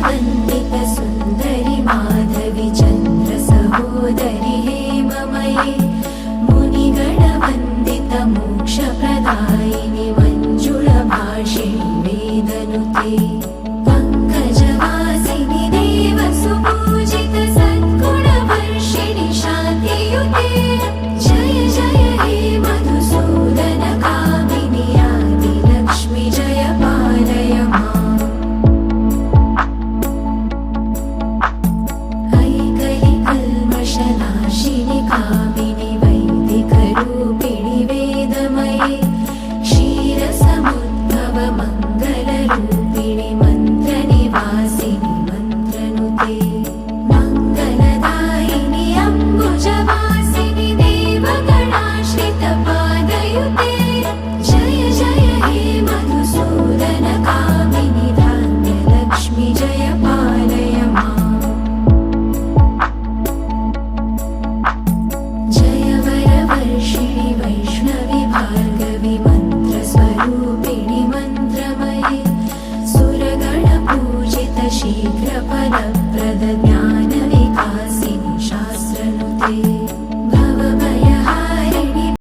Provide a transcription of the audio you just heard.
वन्दित सुन्दरि माधवि चन्द्र सहोदरि हेममयि मुनिगणवन्दित मोक्षप्रदायिनि मञ्जुळभाषिणि वेदनुते पङ्कजवासिनि देवसुपूजित सद्गुणवर्षिणि शान्तियुते जय जय हे मधुसूदन कामिनि आदिलक्ष्मि जय पालय माम् ऐकहि कल्मषनाशिनि कामिनि वैदिकरूपिणि वेदमयि क्षीरसमुद्भव मङ्गलरूपिणि मन्त्रनिवासिनि मन्त्रनुते मङ्गलदायिनि अम्बुजवासिनि देवगणाश्रित पादयुते जय जय हे मधुसूदन कामिनि धान्यलक्ष्मि जय पालय माम् जय वरवर्षिणि वैष्णवि भार्गवि मन्त्रस्वरूपिणि मन्त्रमयि सुरगणपूजित शीघ्रफलप्रद